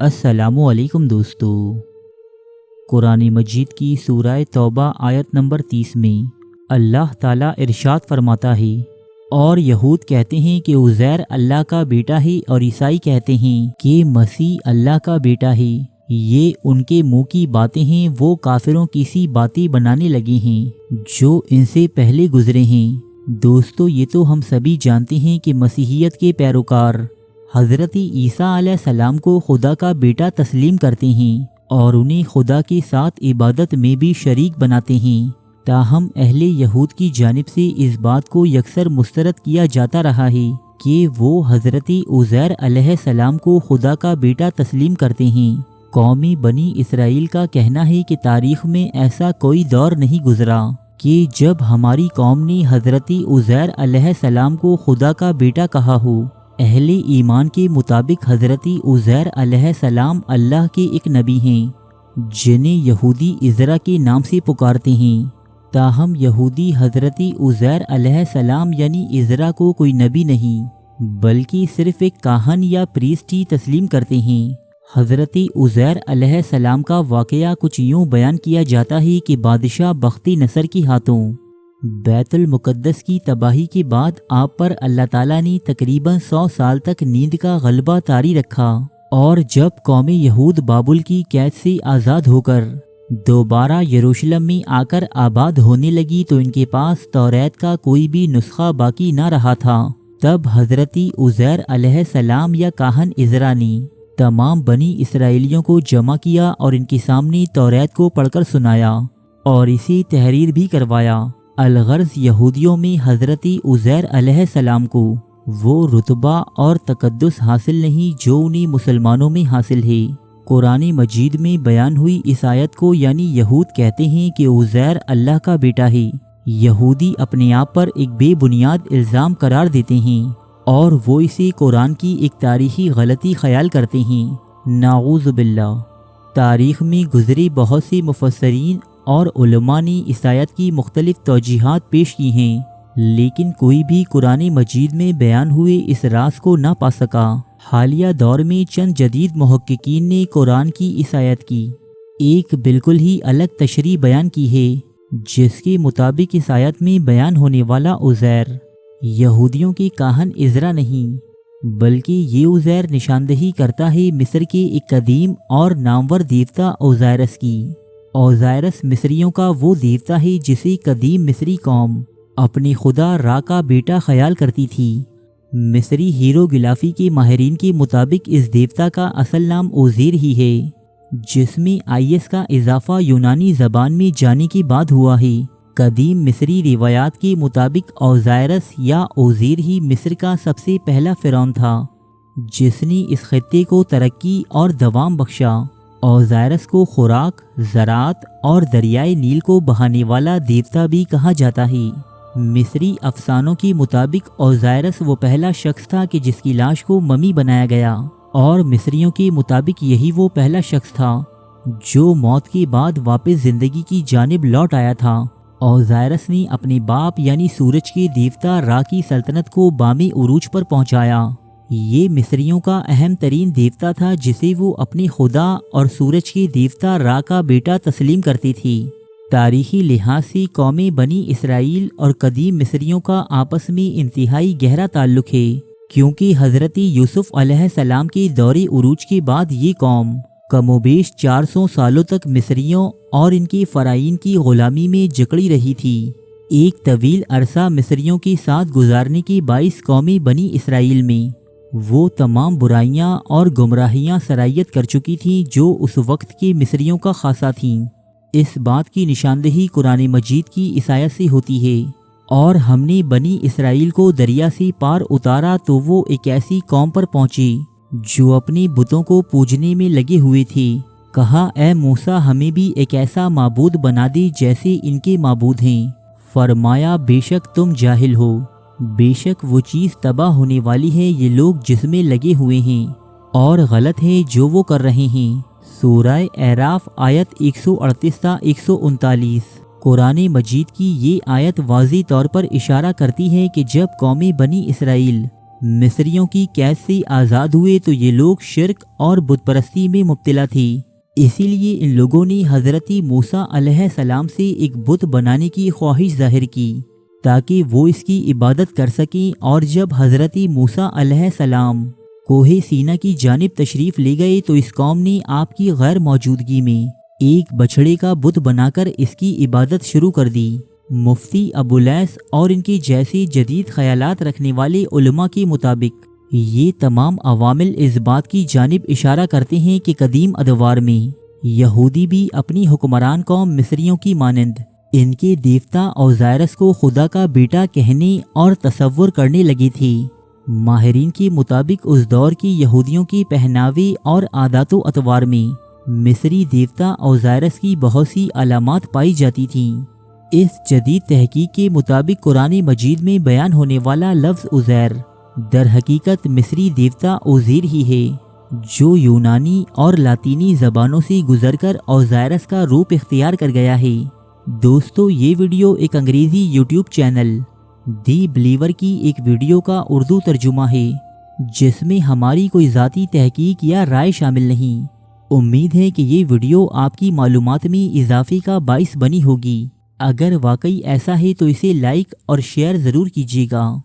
السلام علیکم دوستو۔ قرآن مجید کی سورہ توبہ آیت نمبر 30 میں اللہ تعالیٰ ارشاد فرماتا ہے، اور یہود کہتے ہیں کہ عزیر اللہ کا بیٹا ہے، اور عیسائی کہتے ہیں کہ مسیح اللہ کا بیٹا ہے۔ یہ ان کے منہ کی باتیں ہیں، وہ کافروں کی سی باتیں بنانے لگے ہیں جو ان سے پہلے گزرے ہیں۔ دوستو، یہ تو ہم سبھی جانتے ہیں کہ مسیحیت کے پیروکار حضرت عیسیٰ علیہ السلام کو خدا کا بیٹا تسلیم کرتے ہیں اور انہیں خدا کے ساتھ عبادت میں بھی شریک بناتے ہیں۔ تاہم اہل یہود کی جانب سے اس بات کو یکسر مسترد کیا جاتا رہا ہے کہ وہ حضرت عزیر علیہ السلام کو خدا کا بیٹا تسلیم کرتے ہیں۔ قومی بنی اسرائیل کا کہنا ہے کہ تاریخ میں ایسا کوئی دور نہیں گزرا کہ جب ہماری قوم نے حضرت عزیر علیہ السلام کو خدا کا بیٹا کہا ہو۔ اہل ایمان کے مطابق حضرت عزیر علیہ السلام اللہ کے ایک نبی ہیں جنہیں یہودی عزرا کے نام سے پکارتے ہیں۔ تاہم یہودی حضرت عزیر علیہ السلام یعنی عزرا کو کوئی نبی نہیں بلکہ صرف ایک کاہن یا پریسٹ ہی تسلیم کرتے ہیں۔ حضرت عزیر علیہ السلام کا واقعہ کچھ یوں بیان کیا جاتا ہے کہ بادشاہ بختی نصر کی ہاتھوں بیت المقدس کی تباہی کے بعد آپ پر اللہ تعالیٰ نے تقریباً 100 سال تک نیند کا غلبہ طاری رکھا، اور جب قوم یہود بابل کی قید سے آزاد ہو کر دوبارہ یروشلم میں آ کر آباد ہونے لگی تو ان کے پاس توریت کا کوئی بھی نسخہ باقی نہ رہا تھا۔ تب حضرت عزیر علیہ السلام یا کاہن عزرا نے تمام بنی اسرائیلیوں کو جمع کیا اور ان کے سامنے توریت کو پڑھ کر سنایا اور اسے تحریر بھی کروایا۔ الغرض یہودیوں میں حضرت عزیر علیہ السلام کو وہ رتبہ اور تقدس حاصل نہیں جو انہیں مسلمانوں میں حاصل ہے۔ قرآن مجید میں بیان ہوئی اس آیت کو یعنی یہود کہتے ہیں کہ عزیر اللہ کا بیٹا ہے، یہودی اپنے آپ پر ایک بے بنیاد الزام قرار دیتے ہیں اور وہ اسے قرآن کی ایک تاریخی غلطی خیال کرتے ہیں۔ نعوذ باللہ۔ تاریخ میں گزرے بہت سے مفسرین اور علماء نے اس آیت کی مختلف توجیحات پیش کی ہیں، لیکن کوئی بھی قرآن مجید میں بیان ہوئے اس راز کو نہ پا سکا۔ حالیہ دور میں چند جدید محققین نے قرآن کی اس آیت کی ایک بالکل ہی الگ تشریح بیان کی ہے، جس کے مطابق اس آیت میں بیان ہونے والا عزیر یہودیوں کے کاہن عزرا نہیں بلکہ یہ عزیر نشاندہی کرتا ہے مصر کے ایک قدیم اور نامور دیوتا اوزائرس کی۔ اوزائرس مصریوں کا وہ دیوتا ہے جسے قدیم مصری قوم اپنے خدا را کا بیٹا خیال کرتی تھی۔ مصری ہیروگلافی کے ماہرین کے مطابق اس دیوتا کا اصل نام اوزیر ہی ہے، جس میں آئیس کا اضافہ یونانی زبان میں جانے کے بعد ہوا ہے۔ قدیم مصری روایات کے مطابق اوزائرس یا اوزیر ہی مصر کا سب سے پہلا فرعون تھا جس نے اس خطے کو ترقی اور دوام بخشا۔ اوزائرس کو خوراک، زراعت اور دریائے نیل کو بہانے والا دیوتا بھی کہا جاتا ہے۔ مصری افسانوں کے مطابق اوزائرس وہ پہلا شخص تھا کہ جس کی لاش کو ممی بنایا گیا، اور مصریوں کے مطابق یہی وہ پہلا شخص تھا جو موت کے بعد واپس زندگی کی جانب لوٹ آیا تھا۔ اوزائرس نے اپنے باپ یعنی سورج کے دیوتا را کی سلطنت کو بام عروج پر پہنچایا۔ یہ مصریوں کا اہم ترین دیوتا تھا جسے وہ اپنے خدا اور سورج کے دیوتا را کا بیٹا تسلیم کرتے تھے۔ تاریخی لحاظ سے قوم بنی اسرائیل اور قدیم مصریوں کا آپس میں انتہائی گہرا تعلق ہے، کیونکہ حضرت یوسف علیہ السلام کے دور عروج کے بعد یہ قوم کم و بیش 400 سالوں تک مصریوں اور ان کے فرعین کی غلامی میں جکڑی رہی تھی۔ ایک طویل عرصہ مصریوں کے ساتھ گزارنے کے باعث قوم بنی اسرائیل میں وہ تمام برائیاں اور گمراہیاں سرایت کر چکی تھیں جو اس وقت کے مصریوں کا خاصہ تھیں۔ اس بات کی نشاندہی قرآن مجید کی اس آیت سے ہوتی ہے، اور ہم نے بنی اسرائیل کو دریا سے پار اتارا تو وہ ایک ایسی قوم پر پہنچی جو اپنے بتوں کو پوجنے میں لگے ہوئے تھے۔ کہا، اے موسیٰ، ہمیں بھی ایک ایسا معبود بنا دے جیسے ان کے معبود ہیں۔ فرمایا، بے شک تم جاہل ہو، بے شک وہ چیز تباہ ہونے والی ہے یہ لوگ جس میں لگے ہوئے ہیں، اور غلط ہے جو وہ کر رہے ہیں۔ سورہ اعراف آیت 138 تا 139۔ قرآن مجید کی یہ آیت واضح طور پر اشارہ کرتی ہے کہ جب قوم بنی اسرائیل مصریوں کی قید سے آزاد ہوئے تو یہ لوگ شرک اور بت پرستی میں مبتلا تھے، اسی لیے ان لوگوں نے حضرت موسیٰ علیہ السلام سے ایک بت بنانے کی خواہش ظاہر کی تاکہ وہ اس کی عبادت کر سکیں۔ اور جب حضرت موسیٰ علیہ السلام کوہ سینا کی جانب تشریف لے گئے تو اس قوم نے آپ کی غیر موجودگی میں ایک بچھڑے کا بت بنا کر اس کی عبادت شروع کر دی۔ مفتی ابولیس اور ان کے جیسے جدید خیالات رکھنے والے علماء کے مطابق یہ تمام عوامل اس بات کی جانب اشارہ کرتے ہیں کہ قدیم ادوار میں یہودی بھی اپنی حکمران قوم مصریوں کی مانند ان کے دیوتا اوزائرس کو خدا کا بیٹا کہنے اور تصور کرنے لگے تھے۔ ماہرین کے مطابق اس دور کی یہودیوں کے پہناوے اور عادات و اطوار میں مصری دیوتا اوزائرس کی بہت سی علامات پائی جاتی تھیں۔ اس جدید تحقیق کے مطابق قرآن مجید میں بیان ہونے والا لفظ عزیر در حقیقت مصری دیوتا اوزیر ہی ہے، جو یونانی اور لاطینی زبانوں سے گزر کر اوزائرس کا روپ اختیار کر گیا ہے۔ دوستو، یہ ویڈیو ایک انگریزی یوٹیوب چینل دی بلیور کی ایک ویڈیو کا اردو ترجمہ ہے، جس میں ہماری کوئی ذاتی تحقیق یا رائے شامل نہیں۔ امید ہے کہ یہ ویڈیو آپ کی معلومات میں اضافے کا باعث بنی ہوگی۔ اگر واقعی ایسا ہے تو اسے لائک اور شیئر ضرور کیجیے گا۔